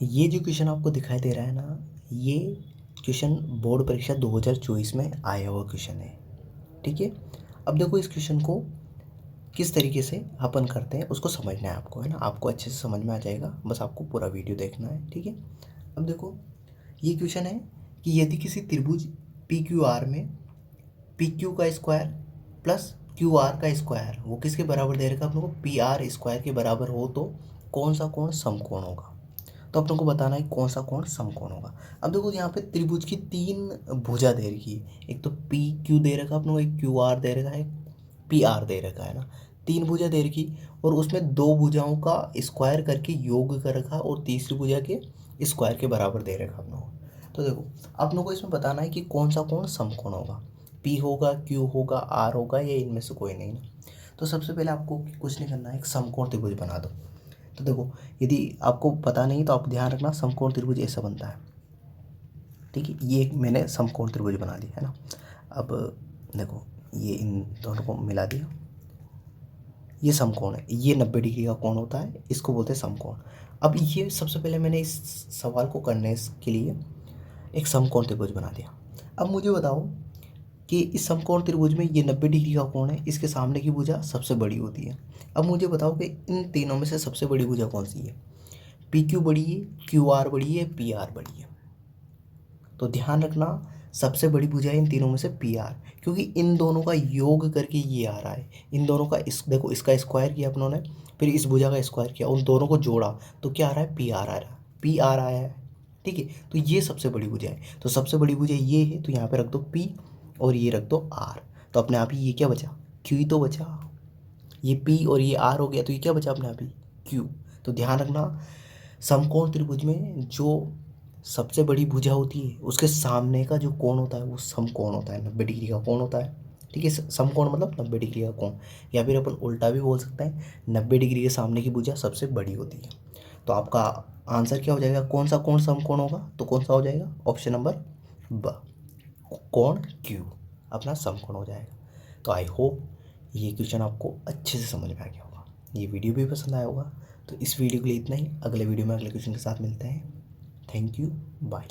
ये जो क्वेश्चन आपको दिखाई दे रहा है ना, ये क्वेश्चन बोर्ड परीक्षा 2024 में आया हुआ क्वेश्चन है। ठीक है, अब देखो इस क्वेश्चन को किस तरीके से अपन करते हैं उसको समझना है आपको, है ना। आपको अच्छे से समझ में आ जाएगा, बस आपको पूरा वीडियो देखना है। ठीक है, अब देखो ये क्वेश्चन है कि यदि किसी त्रिभुज पी क्यू आर में पी क्यू का स्क्वायर प्लस क्यू आर का स्क्वायर वो किसके बराबर दे रखा है अपने को, पी आर स्क्वायर के बराबर हो तो कौन सा कोण समकोण होगा। तो अपने को बताना है कौन सा कोण समकोण होगा। अब देखो यहाँ पे त्रिभुज की तीन भुजा दे रखी है, एक तो पी क्यू दे रखा अपने को, एक क्यू आर दे रखा है, पी आर दे रखा है ना। तीन भुजा दे रखी और उसमें दो भुजाओं का स्क्वायर करके योग कर रखा और तीसरी भुजा के स्क्वायर के बराबर दे रखा अपने को। तो देखो अपने को इसमें बताना है कि कौन सा कोण समकोण होगा, पी होगा, क्यू होगा, आर होगा, या इनमें से कोई नहीं ना। तो सबसे पहले आपको कुछ नहीं करना है, एक समकोण त्रिभुज बना दो। तो देखो यदि आपको पता नहीं तो आप ध्यान रखना, समकोण त्रिभुज ऐसा बनता है। ठीक है, ये मैंने समकोण त्रिभुज बना दिया है ना। अब देखो ये इन दोनों को मिला दिया, ये समकोण है, ये 90 डिग्री का कोण होता है, इसको बोलते हैं समकोण। अब ये सबसे पहले मैंने इस सवाल को करने के लिए एक समकोण त्रिभुज बना दिया। अब मुझे बताओ कि इस समकोण त्रिभुज में ये 90 डिग्री का कोण है, इसके सामने की भुजा सबसे बड़ी होती है। अब मुझे बताओ कि इन तीनों में से सबसे बड़ी भुजा कौन सी है, पी क्यू बड़ी है, क्यू आर बड़ी है, पी आर बड़ी है। तो ध्यान रखना सबसे बड़ी भुजा है इन तीनों में से पी आर, क्योंकि इन दोनों का योग करके ये आ रहा है। इन दोनों का देखो इसका स्क्वायर किया अपनों ने, फिर इस भुजा का स्क्वायर किया, उन दोनों को जोड़ा तो क्या आ रहा है, पी आर आ रहा है, पी आर आया है। ठीक है, तो ये सबसे बड़ी भुजा है। तो सबसे बड़ी भुजा ये है, तो यहाँ पे रख दो पी और ये रख दो आर। तो अपने आप ही ये क्या बचा, क्यू ही तो बचा। ये पी और ये आर हो गया, तो ये क्या बचा अपने आप ही, क्यू। तो ध्यान रखना समकोण त्रिभुज में जो सबसे बड़ी भुजा होती है उसके सामने का जो कोण होता है वो समकोण होता है, 90 डिग्री का कोण होता है। ठीक है, समकोण मतलब 90 डिग्री का कोण, या फिर अपन उल्टा भी बोल सकते हैं, 90 डिग्री के सामने की भुजा सबसे बड़ी होती है। तो आपका आंसर क्या हो जाएगा, कौन सा कोण समकोण होगा, तो कौन सा हो जाएगा, ऑप्शन नंबर ब, कोण क्यू अपना समकोण हो जाएगा। तो आई होप ये क्वेश्चन आपको अच्छे से समझ में आ गया होगा, ये वीडियो भी पसंद आया होगा। तो इस वीडियो के लिए इतना ही, अगले वीडियो में अगले क्वेश्चन के साथ मिलते हैं। Thank you, bye.